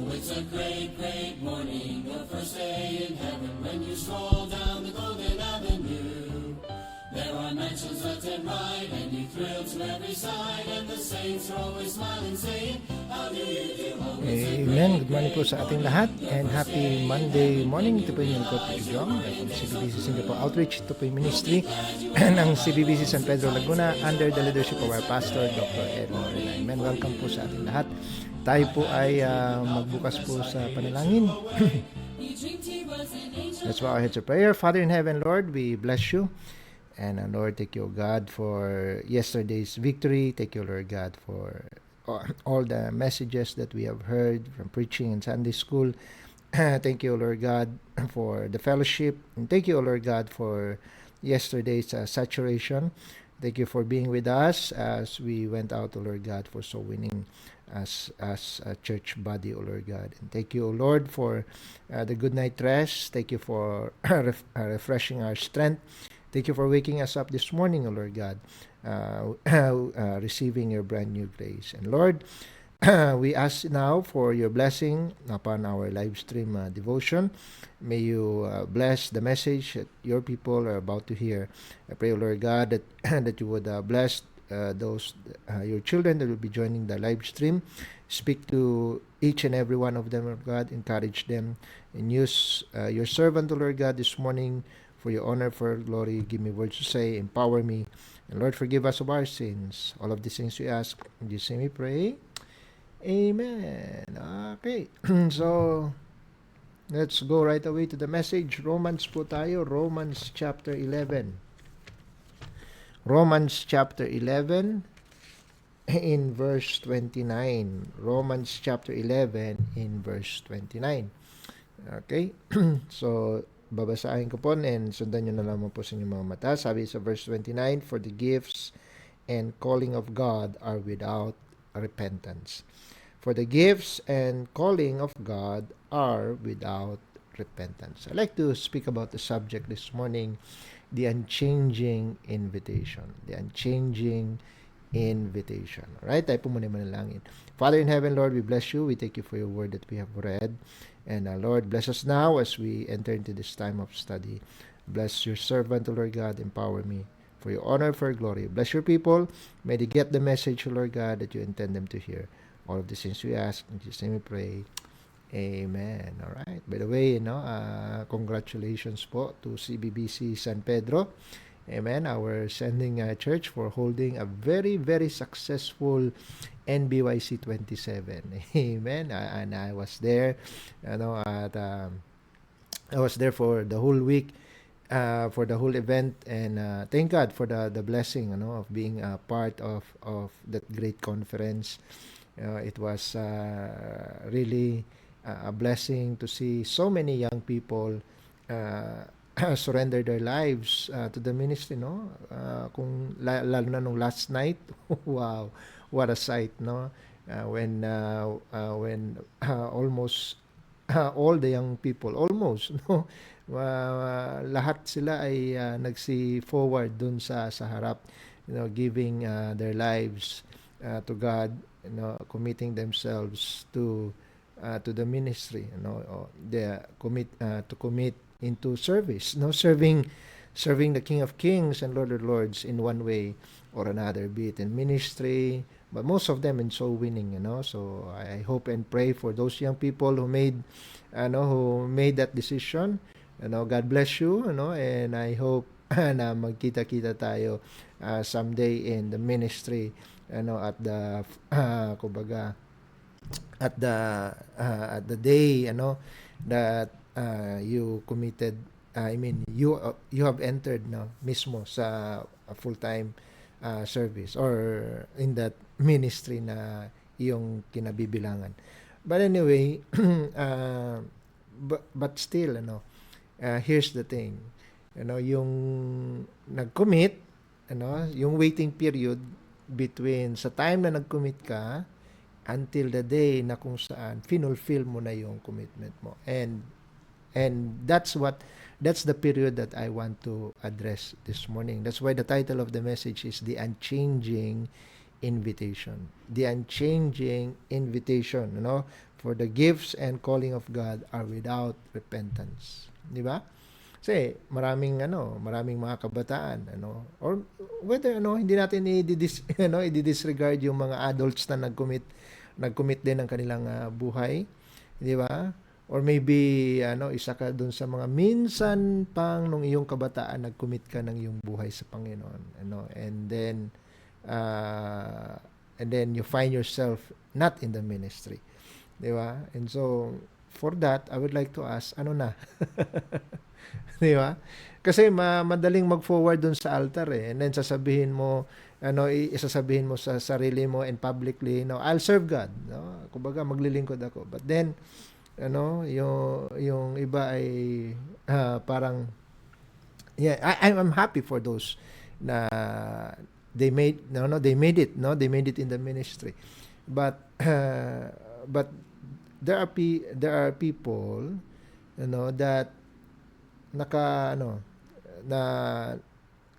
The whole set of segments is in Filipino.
It's a great, great morning, the first day in heaven when you stroll down the golden avenue. There are mansions left and right, and you thrill to every side, and the saints are always smiling, saying, how do you do? Oh, Amen. Good morning po sa ating lahat and happy Monday morning. Ito po yung lingkod ko, Jong. From CBBC Singapore Outreach. Ito po yung ministry ng CBBC San Pedro Laguna under the leadership of our pastor, Dr. Edmond Rela. Amen. Welcome po sa ating lahat. Tayo po ay magbukas po sa panalangin. Let's bow our heads to prayer. Father in heaven, Lord, we bless you. And Lord, thank you, God, for yesterday's victory. Thank you, Lord God, for all the messages that we have heard from preaching in Sunday school. Thank you, Lord God, for the fellowship. And thank you, Lord God, for yesterday's saturation. Thank you for being with us as we went out, O Lord God, for soul winning as a church body, O Lord God. And thank you, O Lord, for the good night rest. Thank you for refreshing our strength. Thank you for waking us up this morning, O Lord God, receiving your brand new grace. And Lord, we ask now for your blessing upon our live stream devotion. May you bless the message that your people are about to hear. I pray, O Lord God, that, that you would bless those your children that will be joining the live stream. Speak to each and every one of them, Lord God. Encourage them and use your servant, O Lord God, this morning for your honor, for your glory. Give me words to say, empower me. And Lord, forgive us of our sins. All of these things we ask. In Jesus' name we pray. Amen. Okay. So, let's go right away to the message. Romans po tayo. Romans chapter 11. Romans chapter 11 in verse 29. Romans chapter 11 in verse 29. Okay. So, babasahin ko po and sundan nyo na lamang po sa inyong mga mata. Sabi sa verse 29, for the gifts and calling of God are without repentance. For the gifts and calling of God are without repentance. I'd like to speak about the subject this morning, the unchanging invitation. The unchanging invitation. Alright, tayo po muna manalangin. Father in heaven, Lord, we bless you. We thank you for your word that we have read. And Lord, bless us now as we enter into this time of study. Bless your servant, O Lord God. Empower me for your honor, for your glory. Bless your people. May they get the message, O Lord God, that you intend them to hear. All of these things we ask. In Jesus' name we pray. Amen. All right. By the way, congratulations po to CBBC San Pedro. Amen. Our sending church for holding a very, very successful NBYC 27. Amen. And I was there, I was there for the whole week, for the whole event, and thank God for the blessing, of being a part of that great conference. It was really a blessing to see so many young people surrender their lives to the ministry, lalo na nung last night. Wow, what a sight, when almost all the young people, almost, lahat sila ay nagsi-forward dun sa harap, giving their lives to God, committing themselves to the ministry, they commit into service, serving the King of Kings and Lord of Lords in one way or another, be it in ministry, but most of them in soul winning, So I hope and pray for those young people who made that decision. God bless you, and I hope na magkita-kita tayo someday in the ministry, at the kumbaga at the day, that you committed, you have entered mismo sa full-time service or in that ministry na iyong kinabibilangan. But anyway, but still, here's the thing, yung nag-commit, yung waiting period between sa time na nag-commit ka until the day na kung saan finulfill mo na yung commitment mo. And that's the period that I want to address this morning. That's why the title of the message is The Unchanging Invitation. The Unchanging Invitation, For the gifts and calling of God are without repentance. Di ba? Kasi maraming mga kabataan, or whether hindi natin i-disregard yung mga adults na nag-commit din ng kanilang buhay, di ba? Or maybe isa ka doon sa mga minsan pang nung iyong kabataan nag-commit ka ng iyong buhay sa Panginoon, and then you find yourself not in the ministry. Di ba? And so for that, I would like to ask, ano na? Di ba? Kasi madaling mag-forward dun sa altar and then sasabihin mo, isasabihin mo sa sarili mo and publicly, I'll serve God. Kumbaga, maglilingkod ako. But then, yung iba ay parang, yeah, I'm happy for those na they made it, they made it in the ministry. But there are people, that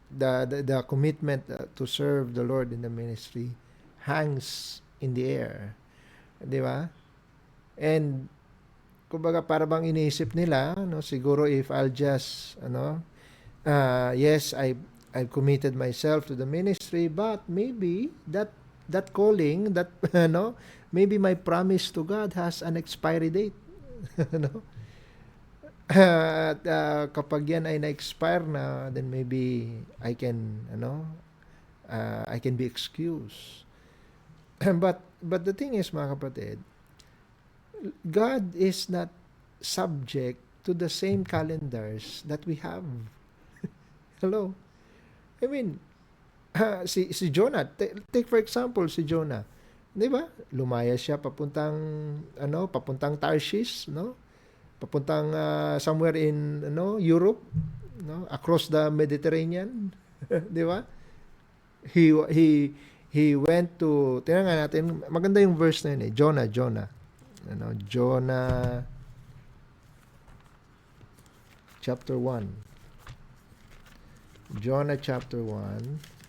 the commitment to serve the Lord in the ministry hangs in the air, di ba? And kumbaga para bang iniisip nila, siguro if I'll just yes, I've committed myself to the ministry, but maybe that calling, that maybe my promise to God has an expiry date. At kapag yan ay na-expire na, then maybe I can be excused. But the thing is, mga kapatid, God is not subject to the same calendars that we have. Hello? I mean, si Jonah, take for example si Jonah. 'Di ba? Lumayas siya papuntang Tarshish, Papuntang somewhere in Europe, across the Mediterranean, 'di ba? He went to, tingnan nga natin, maganda yung verse na yun Jonah. Jonah chapter 1. Jonah chapter 1.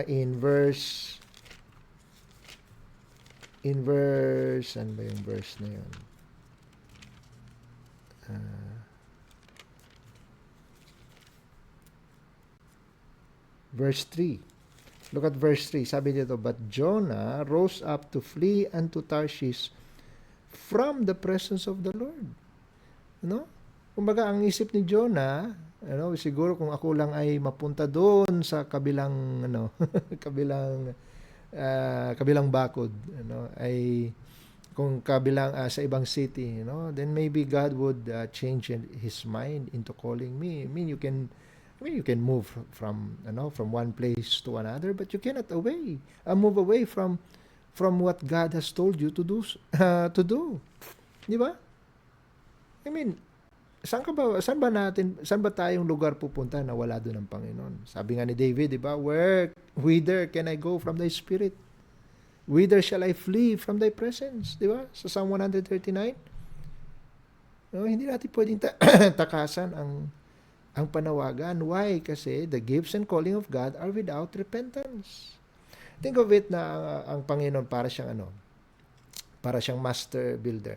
In verse, ano ba yung verse na yun? Verse 3. Look at verse 3. Sabi dito, but Jonah rose up to flee unto Tarshish from the presence of the Lord. Kumbaga, ang isip ni Jonah, siguro kung ako lang ay mapunta doon sa kabilang, kabilang bakod, ay kung kabilang sa ibang city, then maybe God would change his mind into calling me. I mean, you can move from one place to another, but you cannot move away from what God has told you to do. Di ba? I mean, saan ba tayong lugar pupunta na wala doon ang Panginoon? Sabi nga ni David, di ba? Whither can I go from thy spirit? Whither shall I flee from thy presence? Di ba? Sa Psalm 139. Hindi natin pwedeng takasan ang panawagan. Why? Kasi the gifts and calling of God are without repentance. Think of it na ang Panginoon para siyang master builder.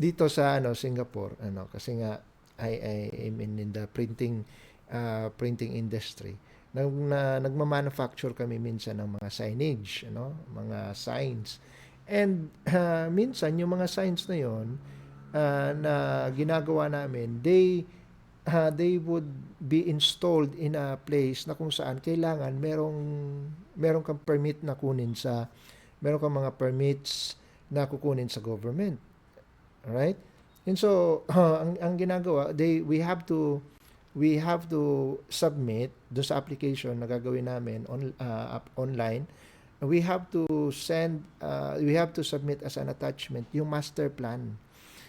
Dito sa Singapore, kasi nga I'm in the printing industry. Nagma-manufacture kami minsan ng mga signage, mga signs. And minsan yung mga signs na yon na ginagawa namin, they would be installed in a place na kung saan kailangan merong kang permit na kunin meron kang mga permits na kukunin sa government. Alright? And so, ang ginagawa, we have to submit do sa application na gagawin namin online. We have to submit as an attachment yung master plan.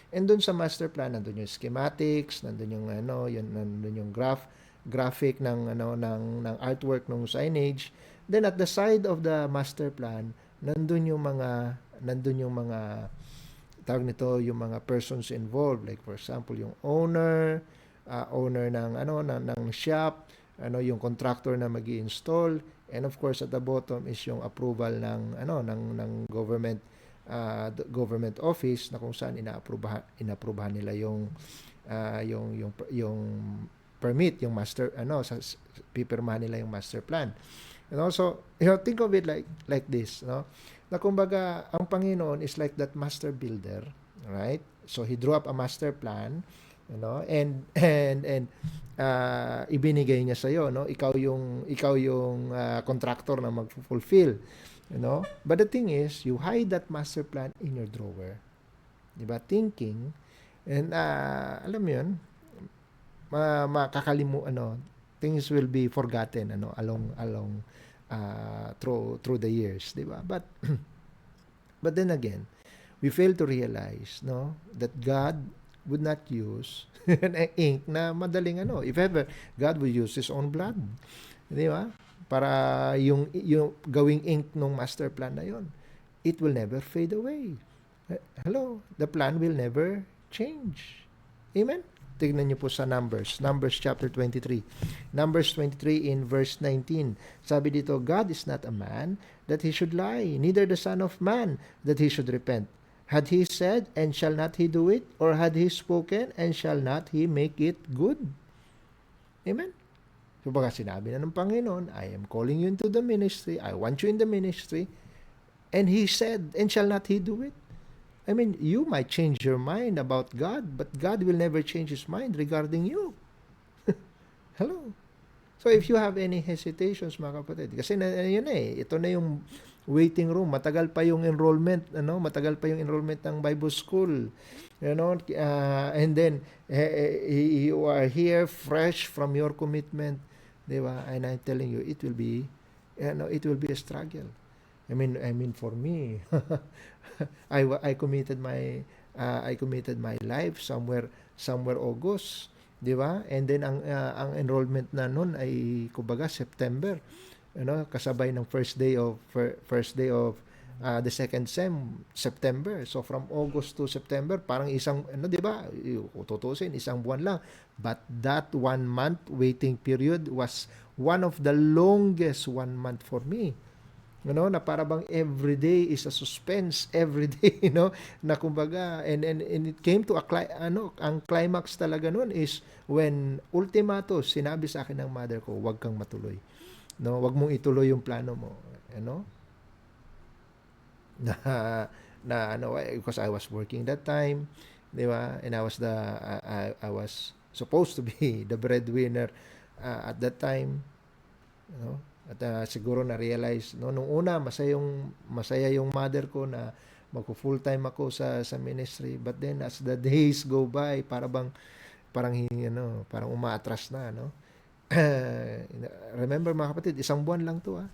And doon sa master plan, nandun yung schematics, nandun yung nandun yung graphic ng artwork ng signage. Then at the side of the master plan, nandun yung mga tawag nito, yung mga persons involved, like for example yung owner ng shop, yung contractor na magi-install, and of course at the bottom is yung approval ng government office na kung saan inaprubahan nila yung permit, yung master pipirmahan nila yung master plan. And also, think of it like this, no? Na kumbaga, ang Panginoon is like that master builder, right? So he drew up a master plan, and ibinigay niya sa iyo, no? Ikaw yung contractor na magfulfill, But the thing is, you hide that master plan in your drawer. 'Di ba? Thinking, and alam mo 'yun, things will be forgotten along through the years, 'di ba? But then again, we fail to realize, no, that God would not use an ink na madaling if ever God would use his own blood, 'di ba? Para yung gawing ink ng master plan na yon, it will never fade away. Hello, the plan will never change. Amen? Tignan niyo po sa Numbers chapter 23. Numbers 23 in verse 19. Sabi dito, God is not a man that he should lie, neither the son of man that he should repent. Had he said, and shall not he do it? Or had he spoken, and shall not he make it good? Amen? So baka sinabi na ng Panginoon, I am calling you into the ministry, I want you in the ministry, and he said, and shall not he do it? I mean, you might change your mind about God, but God will never change his mind regarding you. Hello? So if you have any hesitations, mga kapatid, kasi ito na yung waiting room, matagal pa yung enrollment, ng Bible school, and then you are here fresh from your commitment, diba? And I'm telling you, it will be a struggle. I mean for me, I committed my life somewhere August, di ba? And then ang enrollment na noon ay kumbaga September, kasabay ng first day of the second sem, September. So from August to September, parang isang di ba? Tutusin, isang buwan lang. But that 1 month waiting period was one of the longest 1 month for me. Na para bang every day is a suspense, every day, na kumbaga, and it came to ang climax talaga noon is when ultimato sinabi sa akin ng mother ko, wag kang matuloy, wag mong ituloy yung plano mo, because I was working that time, di ba, and I was supposed to be the breadwinner at that time, At siguro na-realize, nung una, masaya yung mother ko na magpo-full-time ako sa ministry. But then, as the days go by, parang umaatras na, Remember, mga kapatid, isang buwan lang to,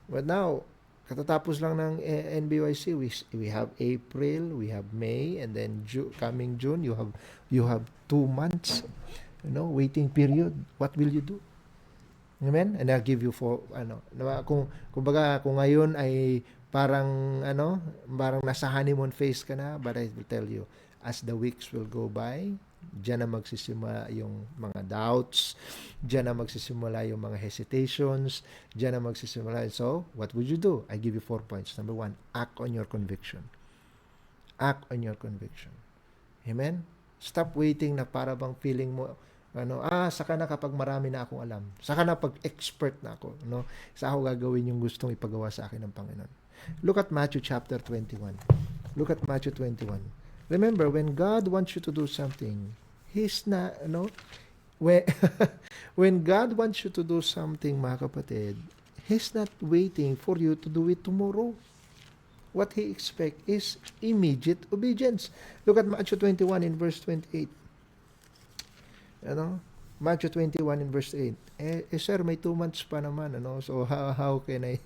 But now, katatapos lang ng NBYC, we have April, we have May, and then coming June, you have 2 months, waiting period. What will you do? Amen? And I'll give you kung ngayon ay parang nasa honeymoon phase ka na, but I will tell you, as the weeks will go by, diyan na magsisimula yung mga doubts, diyan na magsisimula yung mga hesitations, diyan na magsisimula. So, what would you do? I give you 4 points. Number 1, act on your conviction. Act on your conviction. Amen? Stop waiting na para bang feeling mo, saka na kapag marami na akong alam. Saka na pag expert na ako, Sa ako gagawin yung gustong ipagawa sa akin ng Panginoon. Look at Matthew chapter 21. Look at Matthew 21. Remember, when God wants you to do something, He's not, when God wants you to do something, mga kapatid, He's not waiting for you to do it tomorrow. What He expects is immediate obedience. Look at Matthew 21 in verse 28. Matthew 21 in verse 8. Sir, may 2 months pa naman, So, how can I?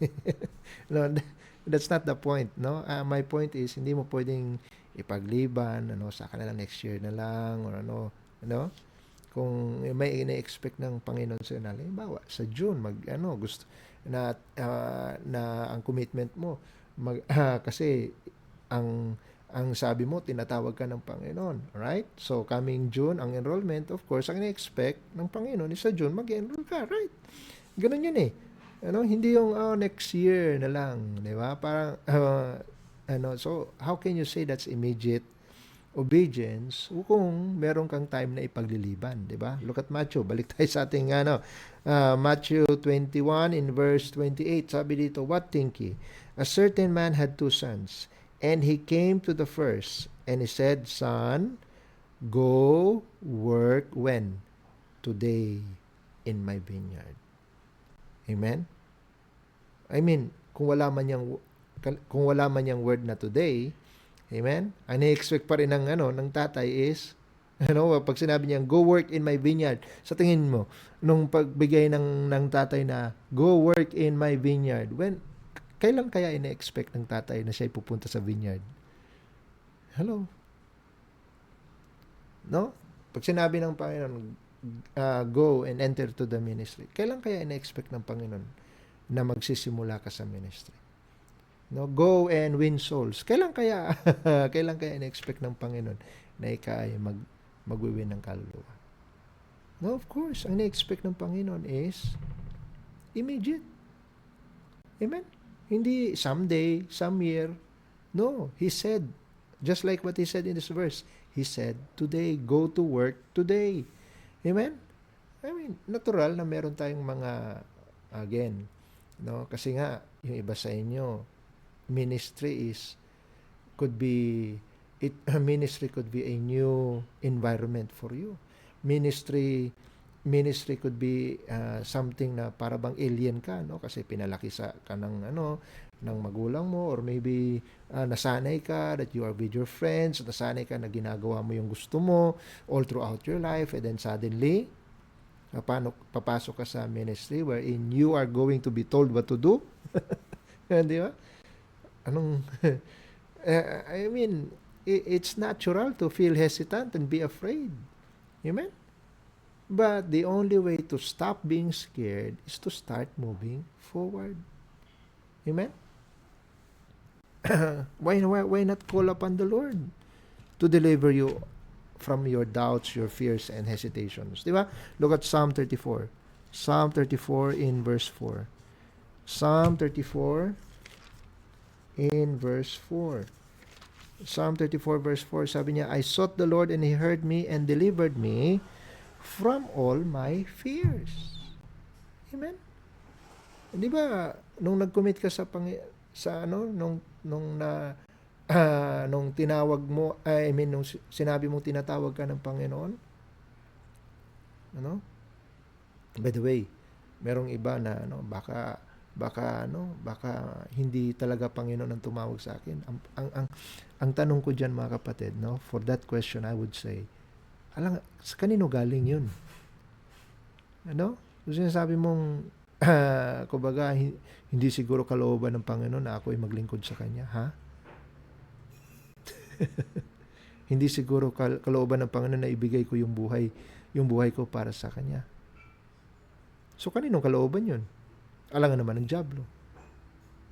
That's not the point, My point is, hindi mo pwedeng ipagliban, saka na lang next year na lang, or Kung may ina-expect ng Panginoon sa inyo, halimbawa, sa June, gusto na ang commitment mo, kasi ang ang sabi mo, tinatawag ka ng Panginoon. Right? So, coming June, ang enrollment, of course, ang ina-expect ng Panginoon is sa June, mag-enroll ka. Right? Ganun yun eh. Hindi yung next year na lang. Di ba? Parang, so, how can you say that's immediate obedience kung meron kang time na ipagliliban, di ba? Look at Matthew. Balik tayo sa ating Matthew 21 in verse 28. Sabi dito, what think ye? A certain man had 2 sons, and he came to the first, and he said, Son, go work when? Today in my vineyard. Amen? I mean, kung wala man yang word na today, amen? Ang na-expect pa rin ng tatay is, pag sinabi niya, go work in my vineyard. Sa tingin mo, nung pagbigay ng tatay na, go work in my vineyard, kailan kaya ina-expect ng tatay na siya pupunta sa vineyard? Hello? No? Pag sinabi ng Panginoon, go and enter to the ministry, kailan kaya ina-expect ng Panginoon na magsisimula ka sa ministry? No, go and win souls. Kailan kaya ina-expect ng Panginoon na ikaw ay mag-win ng kaluluwa? No, of course, ang ina-expect ng Panginoon is immediate. Amen? Hindi someday, some year. No, He said, just like what He said in this verse, He said, today, go to work today. Amen? I mean, natural na meron tayong mga, again, no, kasi nga, yung iba sa inyo, ministry could be a new environment for you. Ministry could be something na para bang alien ka, no? Kasi pinalaki ka ng magulang mo, or maybe nasanay ka that you are with your friends, nasanay ka na ginagawa mo yung gusto mo all throughout your life, and then suddenly papasok ka sa ministry wherein you are going to be told what to do. Di ba? I mean, it's natural to feel hesitant and be afraid. Amen? But the only way to stop being scared is to start moving forward. Amen? Why not call upon the Lord to deliver you from your doubts, your fears, and hesitations? Diba? Look at Psalm 34. Psalm 34 in verse 4. Psalm 34 in verse 4. Psalm 34 verse 4, sabi niya, I sought the Lord and He heard me and delivered me from all my fears. Amen? Di ba, nung nag-commit ka nung tinawag mo, nung sinabi mong tinatawag ka ng Panginoon, by the way, merong iba na, baka hindi talaga Panginoon ang tumawag sa akin. Ang tanong ko diyan, mga kapatid, for that question I would say, sa kanino galing 'yun? Kasi sinasabi mong kumbaga hindi siguro kalooban ng Panginoon na ako ay maglingkod sa kanya, ha? Hindi siguro kalooban ng Panginoon na ibigay ko yung buhay ko para sa kanya. So kaninong kalooban 'yun? Alangan naman ng dyablo.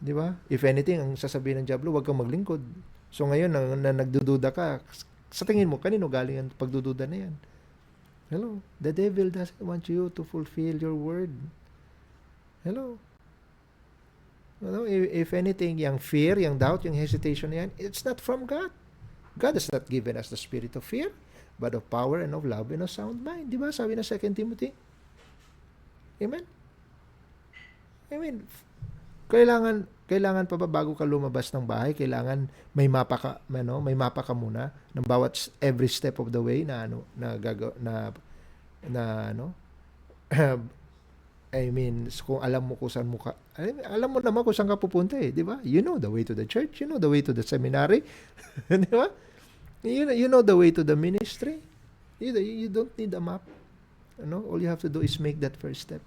Di ba? If anything, ang sasabihin ng dyablo, huwag kang maglingkod. So ngayon, na nagdududa ka, sa tingin mo, kanino galing ang pagdududa na yan? Hello? The devil doesn't want you to fulfill your word. Hello? If anything, yung fear, yung doubt, yung hesitation na yan, it's not from God. God has not given us the spirit of fear, but of power and of love and of sound mind. Di ba? Sabi na 2 Timothy. Amen? I mean, kailangan pa ba bago ka lumabas ng bahay, kailangan may mapa ka muna ng bawat every step of the way I mean, kung alam mo kung saan mo ka, alam mo naman kung saan ka pupunta di ba? You know the way to the church, you know the way to the seminary, di ba? You know the way to the ministry. You don't need a map. All you have to do is make that first step.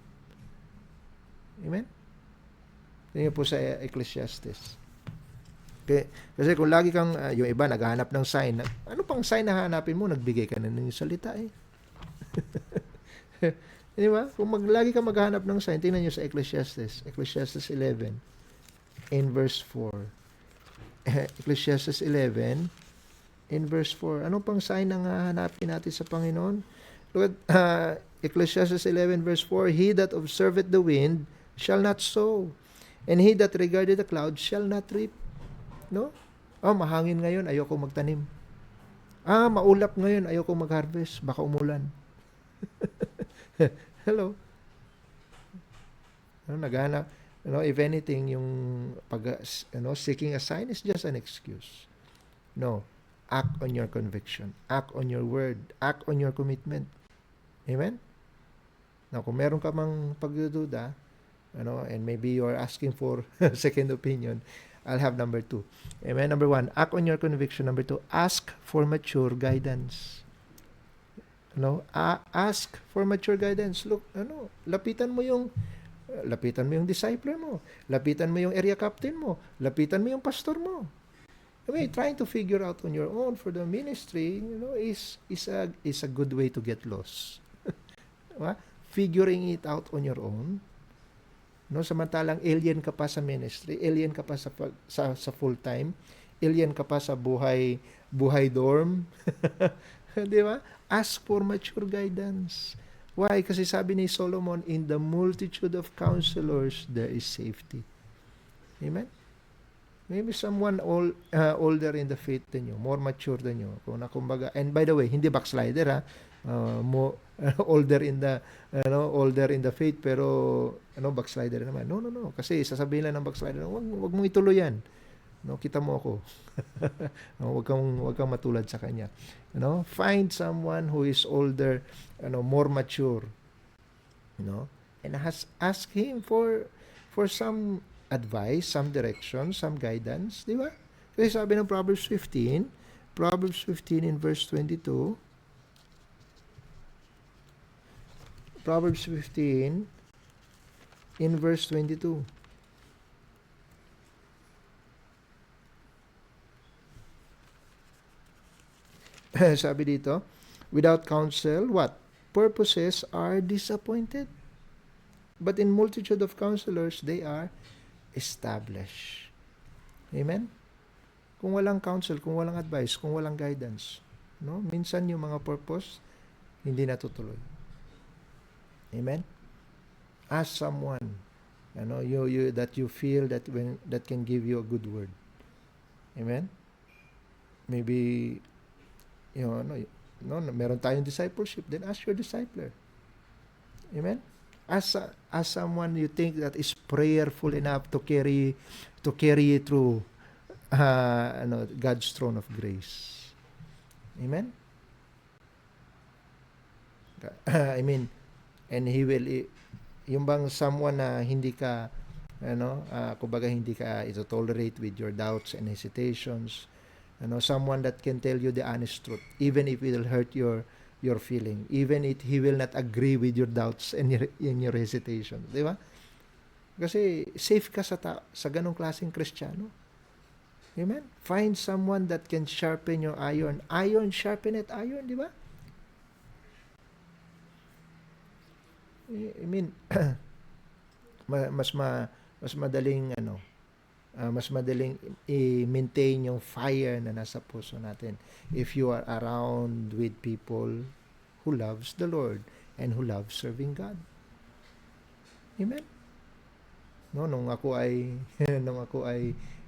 Amen? Tingnan po sa Ecclesiastes. Okay. Kasi kung lagi kang, yung iba naghahanap ng sign, ano pang sign na hanapin mo? Nagbigay ka na ng salita Di ba? Kung lagi kang maghahanap ng sign, tingnan nyo sa Ecclesiastes 11 in verse 4. Ecclesiastes 11 In verse 4. Ano pang sign ang hahanapin natin sa Panginoon? Look at Ecclesiastes 11 verse 4. He that observeth the wind shall not sow, and he that regardeth the clouds shall not reap. No? Mahangin ngayon, ayoko magtanim. Maulap ngayon, ayoko mag-harvest, baka umulan. Hello? Naghanap, if anything, yung seeking a sign is just an excuse. No. Act on your conviction. Act on your word. Act on your commitment. Amen? Now, kung meron ka mang pagdududa, and maybe you're asking for second opinion, I'll have number 2. Amen? Number 1, act on your conviction. Number 2, ask for mature guidance. Ask for mature guidance. Look, lapitan mo yung discipler mo. Lapitan mo yung area captain mo. Lapitan mo yung pastor mo. Trying to figure out on your own for the ministry, is a good way to get lost. Figuring it out on your own. Samantalang alien ka pa sa ministry, alien ka pa sa full time, alien ka pa sa buhay dorm. Di ba? Ask for mature guidance. Why? Kasi sabi ni Solomon, in the multitude of counselors there is safety. Amen? Maybe someone older in the faith than you, more mature than you. Kumbaga, and by the way, hindi backslider more older in the faith pero backslider naman. No. Kasi sasabihin lang ng backslider, wag mong ituloy yan. Kita mo ako. Wag kang matulad sa kanya. Find someone who is older, more mature. And ask him for some advice, some direction, some guidance, di ba? Kasi sabi ng Proverbs 15 in verse 22, Proverbs 15 in verse 22. Sabi dito, without counsel, what? Purposes are disappointed. But in multitude of counselors, they are established. Amen? Kung walang counsel, kung walang advice, kung walang guidance, minsan yung mga purpose, hindi natutuloy. Amen? Ask someone, you that you feel that can give you a good word. Amen? Maybe, meron tayong discipleship, then ask your discipler. Amen? As someone you think that is prayerful enough to carry you through God's throne of grace. Amen? And he will, yung bang someone na hindi ka kumbaga hindi ka ito-tolerate with your doubts and hesitations, someone that can tell you the honest truth even if it will hurt your feeling, even if he will not agree with your doubts and your hesitation, di ba? Kasi safe ka sa ganong klaseng Kristiyano. Amen? Find someone that can sharpen your iron. Iron sharpeneth iron, di ba? mas madaling i-maintain yung fire na nasa puso natin if you are around with people who loves the Lord and who loves serving God. Amen? Nung ako ay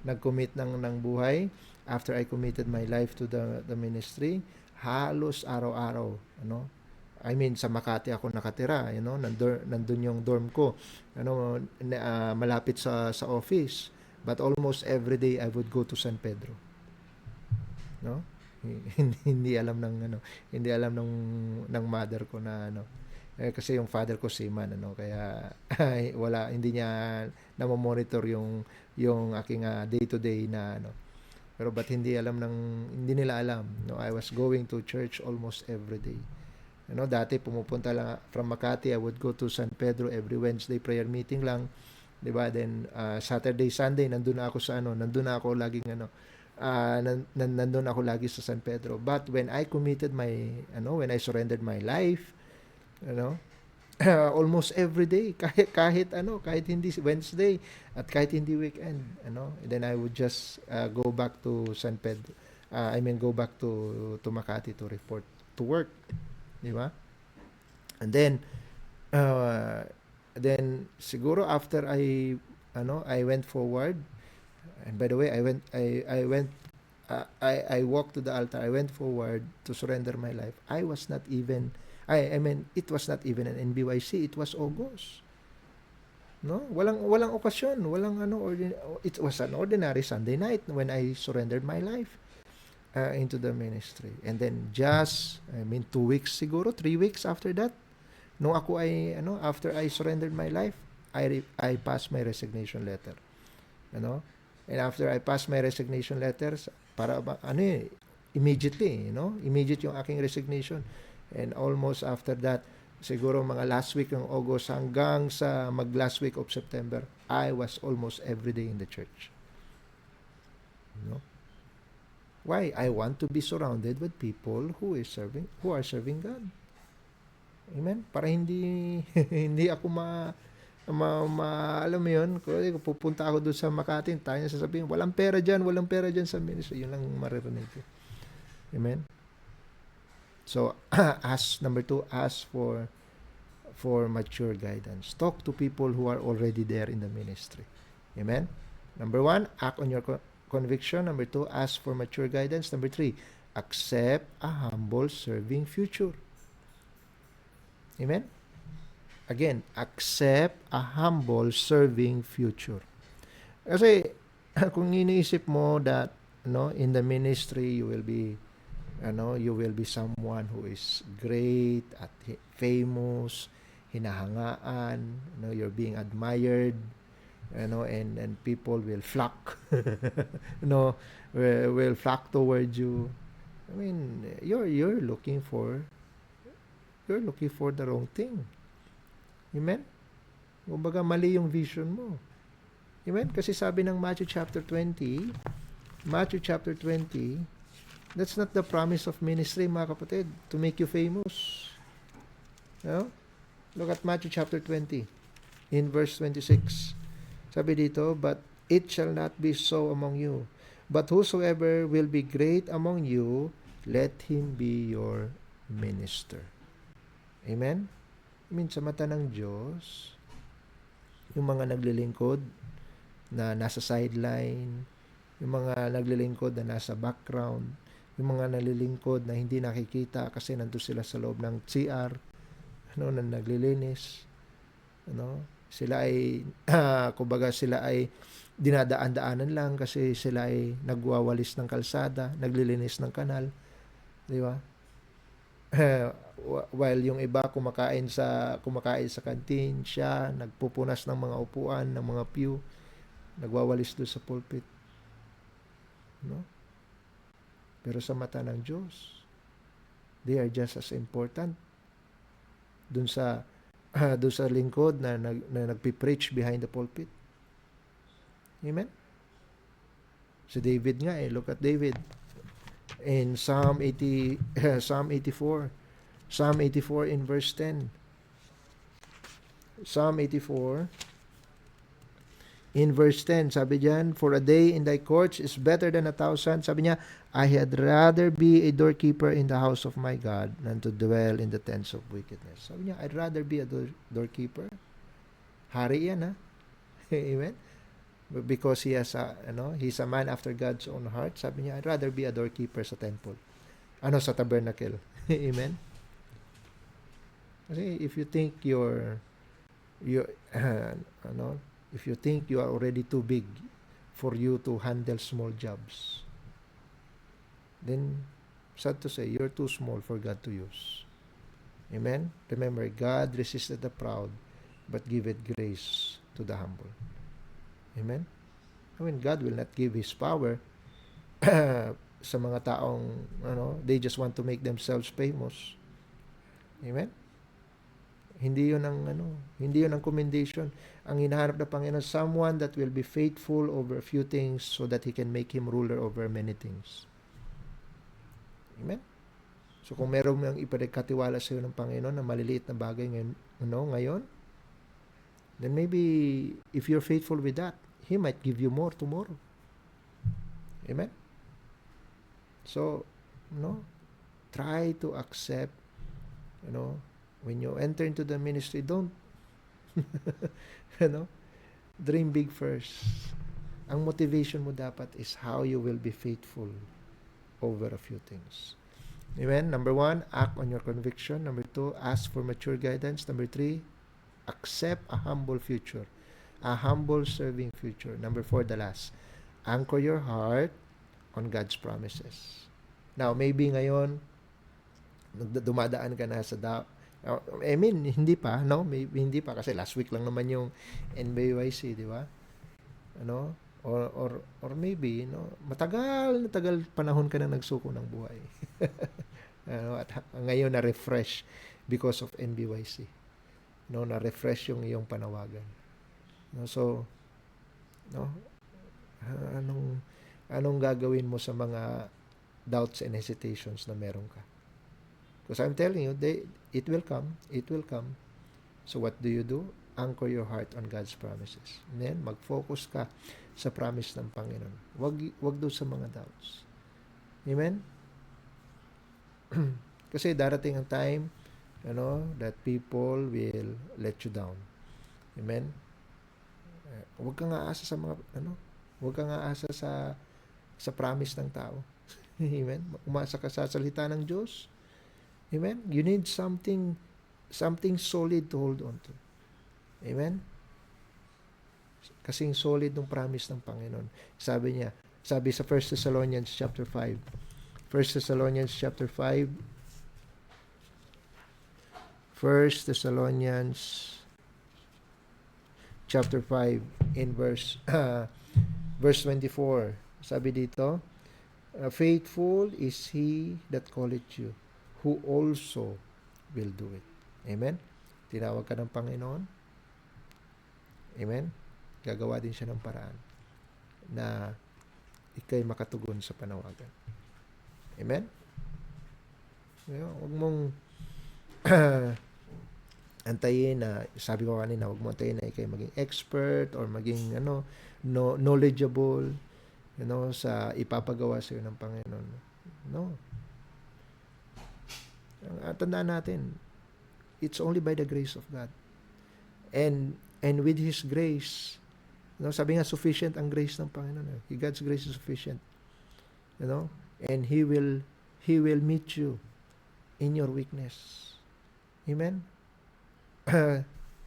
nag-commit ng buhay, after I committed my life to the ministry, halos araw-araw, sa Makati ako nakatira, nandun yung dorm ko, malapit sa office. But almost every day I would go to San Pedro. Hindi alam ng mother ko na kasi yung father ko seaman, kaya hindi niya na-monitor yung aking day to day na Pero but hindi nila alam. I was going to church almost every day. Dati pumupunta lang from Makati, I would go to San Pedro every Wednesday prayer meeting lang. Diba? Then Saturday, Sunday nandun ako nandun ako lagi sa San Pedro. But when I committed when I surrendered my life, almost every day, kahit hindi Wednesday at kahit hindi weekend, then I would just go back to San Pedro, go back to Makati to report to work, di ba? And then siguro after I went forward, and by the way, I walked to the altar. I went forward to surrender my life. I was not even, I mean, it was not even an NBYC. It was August. No, walang okasyon, it was an ordinary Sunday night when I surrendered my life into the ministry. And then 2 weeks siguro, 3 weeks after that, nung ako after I surrendered my life, I passed my resignation letter. And after I passed my resignation letters, immediately, immediate yung aking resignation. And almost after that, siguro mga last week ng August hanggang sa last week of September, I was almost every day in the church. Why? I want to be surrounded with people who are serving God. Amen? Para hindi hindi ako alam mo yun, kung pupunta ako doon sa Makati, tayo na sasabihin, walang pera dyan sa ministry. Yun lang maririnig ko. Amen? So, number 2, ask for mature guidance. Talk to people who are already there in the ministry. Amen? Number 1, act on your conviction. Number 2, ask for mature guidance. Number 3, accept a humble serving future. Amen? Again, accept a humble serving future. Kasi, kung iniisip mo that, in the ministry, you will be someone who is great at famous, hinahangaan, you're being admired, and people will flock, will flock towards you. I mean, you're looking for the wrong thing. Amen? Kumbaga, mali yung vision mo. Amen? Kasi sabi ng Matthew chapter 20, that's not the promise of ministry, mga kapatid, to make you famous. Look at Matthew chapter 20, in verse 26. Sabi dito, but it shall not be so among you. But whosoever will be great among you, let him be your minister. Amen? I mean, sa mata ng Diyos, yung mga naglilingkod na nasa sideline, yung mga naglilingkod na nasa background, yung mga naglilingkod na hindi nakikita kasi nandun sila sa loob ng CR, na naglilinis, sila ay, kumbaga sila ay dinadaan-daanan lang kasi sila ay nagwawalis ng kalsada, naglilinis ng kanal, di ba? While yung iba kumakain sa canteen, siya nagpupunas ng mga upuan, ng mga pew, nagwawalis doon sa pulpit. Pero sa mata ng Diyos, they are just as important doon sa lingkod na nagpi-preach behind the pulpit. Amen? Si David nga look at David in Psalm 84 in verse 10. Psalm 84 in verse 10, sabi diyan, for a day in thy courts is better than 1,000. Sabi niya, I had rather be a doorkeeper in the house of my God than to dwell in the tents of wickedness. Sabi niya, I'd rather be a doorkeeper. Hari yan, ha? Amen? Because he's a man after God's own heart. Sabi niya, I'd rather be a doorkeeper sa temple. Sa tabernacle. Amen? Kasi if you think if you think you are already too big for you to handle small jobs, then sad to say, you're too small for God to use. Amen? Remember, God resisted the proud, but giveth grace to the humble. Amen? I mean, God will not give His power sa mga taong, they just want to make themselves famous. Amen? Hindi yun ang commendation. Ang hinahanap ng Panginoon, someone that will be faithful over a few things so that He can make him ruler over many things. Amen? So kung meron mong ipagkatiwala sa iyo ng Panginoon na maliliit na bagay ngayon, then maybe if you're faithful with that, He might give you more tomorrow. Amen? So, try to accept, when you enter into the ministry, don't, you know, dream big first. Ang motivation mo dapat is how you will be faithful over a few things. Amen? Number 1, act on your conviction. Number 2, ask for mature guidance. Number 3, accept a humble future. A humble serving future. Number 4, the last, anchor your heart on God's promises. Now, maybe ngayon, dumadaan ka na sa hindi pa, no? Maybe hindi pa kasi last week lang naman yung NBYC, di ba? Or maybe, matagal panahon ka na nagsuko ng buhay. At ngayon na-refresh because of NBYC. Na-refresh yung iyong panawagan. So, anong gagawin mo sa mga doubts and hesitations na meron ka? Because I'm telling you, it will come. It will come. So what do? Anchor your heart on God's promises. And then, mag-focus ka sa promise ng Panginoon. Wag doon sa mga doubts. Amen? Kasi darating ang time, that people will let you down. Amen? Huwag kang aasa sa mga, huwag kang aasa sa promise ng tao. Amen? Umasa ka sa salita ng Diyos. Amen? You need something solid to hold on to. Amen? Kasing solid ng promise ng Panginoon. Sabi sa 1 Thessalonians chapter 5. 1 Thessalonians chapter 5. 1 Thessalonians chapter 5 in verse 24. Sabi dito, faithful is he that calleth you, who also will do it. Amen? Tinawag ka ng Panginoon. Amen? Gagawa din siya ng paraan na ikay makatugon sa panawagan. Amen? Huwag mong antayin na, sabi ko kanina, huwag mo antayin na ikay maging expert or maging knowledgeable sa ipapagawa sa iyo ng Panginoon. No. Tandaan natin, it's only by the grace of God. And with His grace, sabi nga, sufficient ang grace ng Panginoon. God's grace is sufficient. And He will meet you in your weakness. Amen?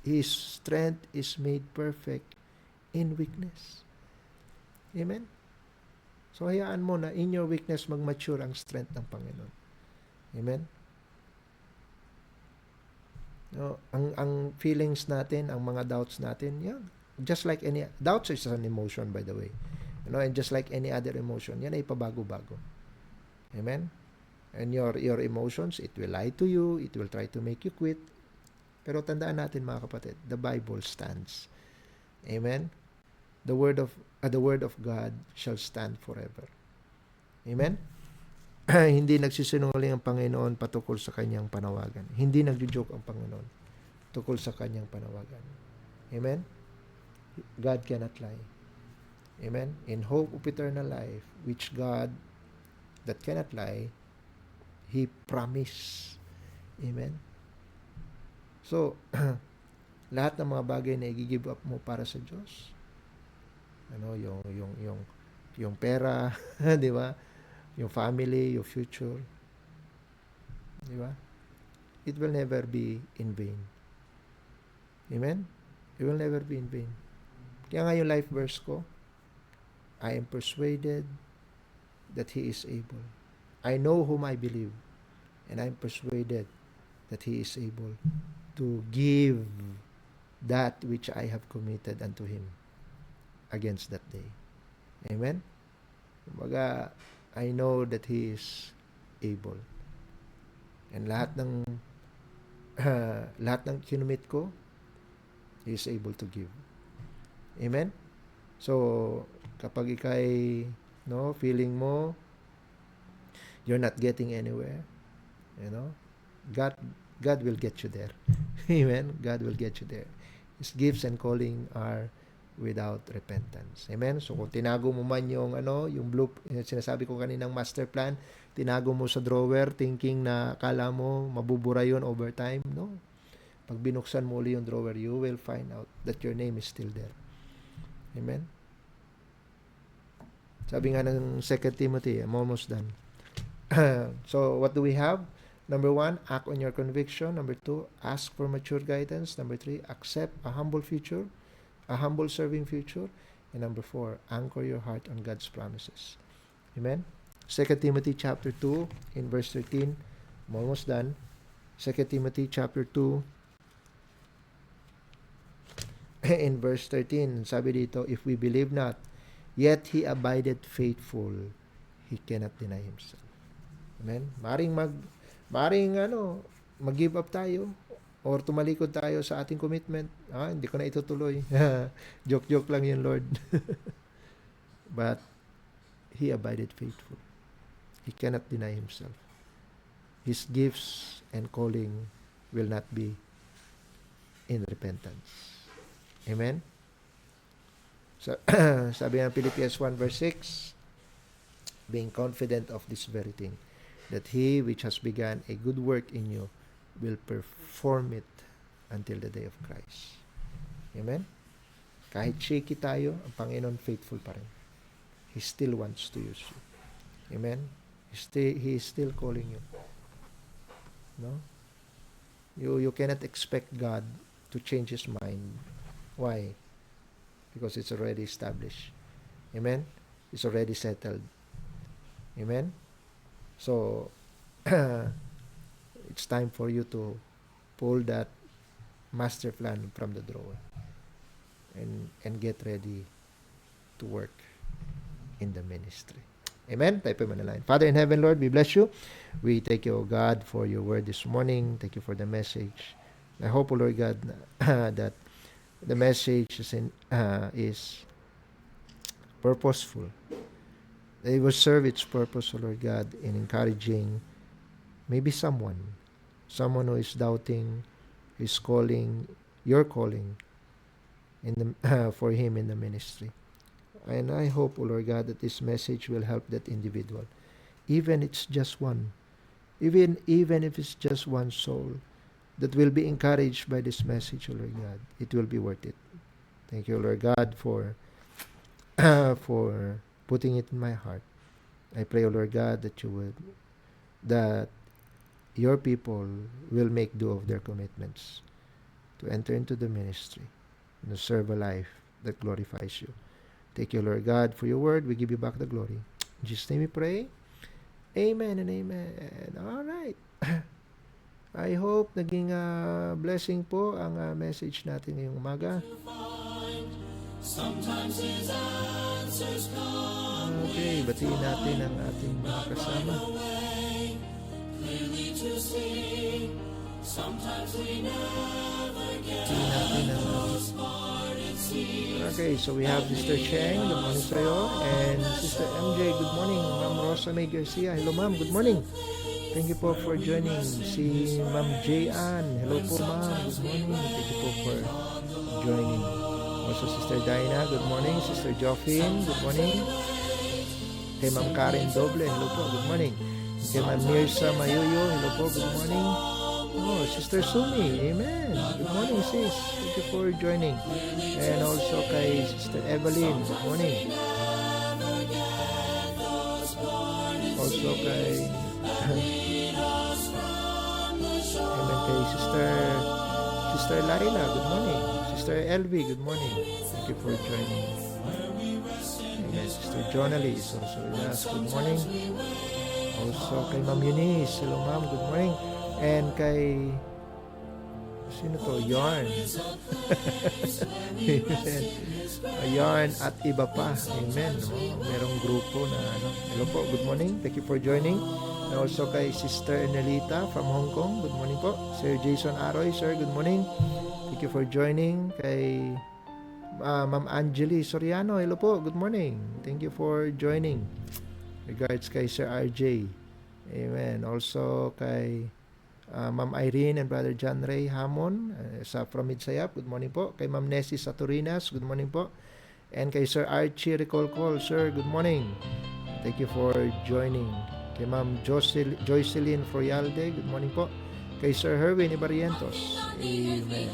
His strength is made perfect in weakness. Amen? So, hayaan mo na in your weakness mag-mature ang strength ng Panginoon. Amen? Ang feelings natin, ang mga doubts natin, just like any, doubts is an emotion, by the way. And just like any other emotion, yan ay pabago-bago. Amen? And your emotions, it will lie to you, it will try to make you quit. Pero tandaan natin, mga kapatid, the Bible stands. Amen? The word of God shall stand forever. Amen? Hindi nagsisinungaling ang Panginoon patukol sa kanyang panawagan. Hindi nagjo-joke ang Panginoon tukol sa kanyang panawagan. Amen? God cannot lie. Amen? In hope of eternal life, which God that cannot lie, He promised. Amen? So, lahat ng mga bagay na i-give up mo para sa Diyos, yung pera, di ba? Yung family, your future, di ba? It will never be in vain. Amen? It will never be in vain. Kaya nga yung life verse ko, I am persuaded that He is able. I know whom I believe, and I am persuaded that He is able to give that which I have committed unto Him against that day. Amen? Kumbaga, I know that He is able. And lahat ng kinumit ko, He is able to give. Amen? So, kapag ikay, feeling mo, you're not getting anywhere, God will get you there. Amen? God will get you there. His gifts and calling are without repentance. Amen? So kung tinago mo man yung yung yung sinasabi ko kaninang master plan, tinago mo sa drawer thinking na akala mo mabubura yun over time, no? Pag binuksan mo uli yung drawer, you will find out that your name is still there. Amen? Sabi nga ng 2 Timothy, I'm almost done. So what do we have? Number 1, act on your conviction. Number 2, ask for mature guidance. Number 3, accept a humble future, a humble serving future. And number 4, anchor your heart on God's promises. Amen? 2 Timothy chapter 2 in verse 13. I'm almost done. 2 Timothy chapter 2 in verse 13. Sabi dito, if we believe not, yet he abideth faithful, he cannot deny himself. Amen? Maring mag-give up tayo or tumalikod tayo sa ating commitment. Hindi ko na itutuloy. Joke-joke lang yun, Lord. But he abided faithful. He cannot deny himself. His gifts and calling will not be in repentance. Amen? So, sabi ng Philippians 1 verse 6, being confident of this very thing, that he which has begun a good work in you will perform it until the day of Christ. Amen? Kahit shaky tayo, ang Panginoon faithful pa rin. He still wants to use you. Amen? He is still calling you. No? You cannot expect God to change His mind. Why? Because it's already established. Amen? It's already settled. Amen? So, it's time for you to pull that master plan from the drawer and get ready to work in the ministry. Amen? Tayo po manalangin. Father in heaven, Lord, we bless you. We thank you, O God, for your word this morning. Thank you for the message. I hope, O Lord God, that the message is purposeful. It will serve its purpose, O Lord God, in encouraging maybe someone who is doubting His calling, your calling in the for him in the ministry. And I hope, O Lord God, that this message will help that individual, even it's just one, even if it's just one soul that will be encouraged by this message, O Lord God. It will be worth it. Thank you, Lord God, for for putting it in my heart. I pray, O Lord God, that your people will make do of their commitments to enter into the ministry and to serve a life that glorifies you. Thank you, Lord God, for your word. We give you back the glory. In Jesus' name we pray. Amen and amen. All right. I hope naging blessing po ang message natin ngayong umaga. Sometimes his answers come. Okay, batiin natin ang ating mga kasama. Clearly to see. Sometimes we never get those parted seas. Okay, so we have Sister Cheng, good morning sa'yo, and Sister MJ, good morning. Ma'am Rosa May Garcia, hello ma'am, good morning. Thank you po for joining. Si Ma'am J. Ann, hello po ma'am, good morning. Thank you po for joining. Also Sister Dinah, good morning. Sister Joffin, good morning. Kay Ma'am Karen Doble, hello po, good morning. Kay Ma'am Mirsa Mayuyo, hello po, good morning. Oh, Sister Sumi, amen. Good morning, sis. Thank you for joining. And also kay Sister Evelyn, good morning. Also kay amen, kay Sister Laila, good morning. Sister Elvie, good morning. Thank you for joining. Amen. Sister Jonalie is also with us, good morning. Also kay Ma'am Eunice, hello ma'am, good morning. And kay sino to? Yarn. Amen. Yarn at iba pa. Amen. No? Merong grupo na hello po, good morning. Thank you for joining. And also kay Sister Enelita from Hong Kong, good morning po. Sir Jason Aroy, sir, good morning. Thank you for joining. Kay Ma'am Angeli Soriano, hello po, good morning. Thank you for joining. Regards kay Sir RJ. Amen. Also kay Ma'am Irene and Brother John Ray Hamon from Midsayap, good morning po. Kay Ma'am Nessie Saturinas, good morning po. And kay Sir Archie Recolcol, sir, good morning. Thank you for joining. Kay Ma'am Joycelyn Froyalde, good morning po. Kay Sir Herwin Ibarrientos, amen.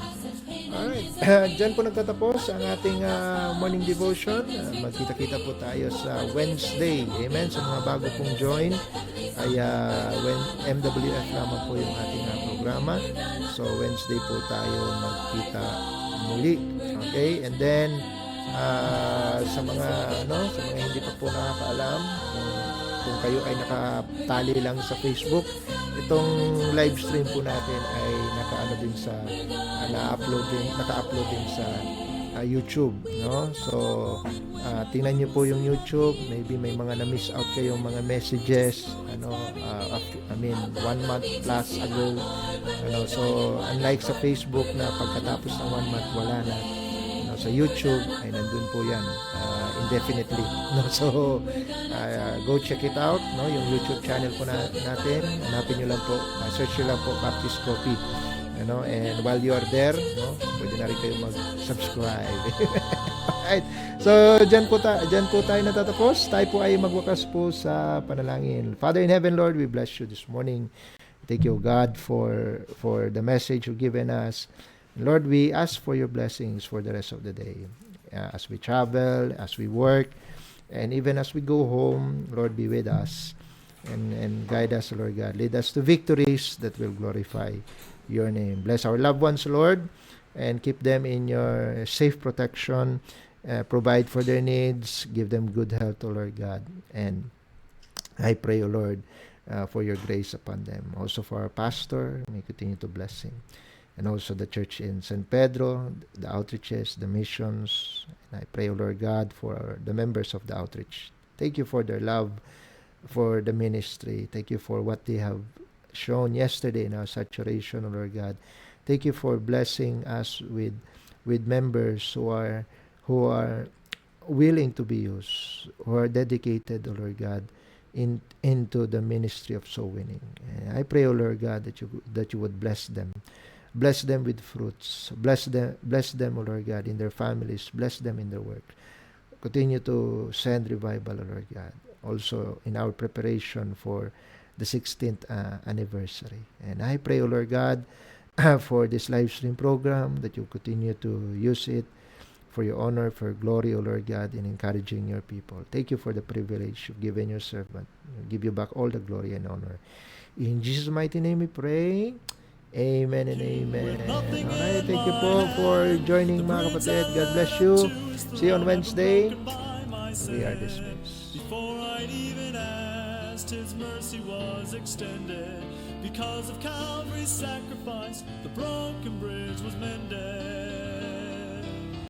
Alright, dyan po nagtatapos ang ating morning devotion. Magkita-kita po tayo sa Wednesday, amen. Sa mga bago pong join, ay when MWF naman po yung ating programa. So Wednesday po tayo magkita muli, okay. And then sa mga hindi pa po nakakaalam, kung kayo ay nakatali lang sa Facebook, itong live stream po natin ay naka-upload din sa YouTube, no? So tingnan niyo po yung YouTube, maybe may mga na-miss out kayong mga messages, 1 month plus ago, so unlike sa Facebook na pagkatapos ng 1 month wala na, sa YouTube ay nandun po yan indefinitely, no? So go check it out, no? Yung YouTube channel po natin, hanapin nyo lang po, search nyo lang po Baptist Coffee, and while you are there, no, pwede na rin kayo mag-subscribe. Alright, so dyan po tayo natatapos. Tayo po ay magwakas po sa panalangin. Father in heaven, Lord, we bless you this morning. Thank you, God, for the message you've given us. Lord, we ask for your blessings for the rest of the day. As we travel, as we work, and even as we go home, Lord, be with us and guide us, Lord God. Lead us to victories that will glorify your name. Bless our loved ones, Lord, and keep them in your safe protection. Provide for their needs. Give them good health, O Lord God. And I pray, O Lord, for your grace upon them. Also for our pastor, may continue to bless him. And also the church in San Pedro, the outreaches, the missions. And I pray, O Lord God, for the members of the outreach. Thank you for their love for the ministry. Thank you for what they have shown yesterday in our saturation, O Lord God. Thank you for blessing us with members who are willing to be used, who are dedicated, O Lord God, into the ministry of soul winning. And I pray, O Lord God, that you would bless them. Bless them with fruits. Bless them, O Lord God, in their families. Bless them in their work. Continue to send revival, O Lord God. Also in our preparation for the 16th anniversary. And I pray, O Lord God, for this live stream program, that you continue to use it for your honor, for glory, O Lord God, in encouraging your people. Thank you for the privilege you've given your servant. We'll give you back all the glory and honor. In Jesus' mighty name we pray. Amen and amen. Alright, thank you po for joining, mga kapatid. God bless you. See you on Wednesday. We are dismissed. Before I'd even asked, His mercy was extended. Because of Calvary's sacrifice, the broken bridge was mended.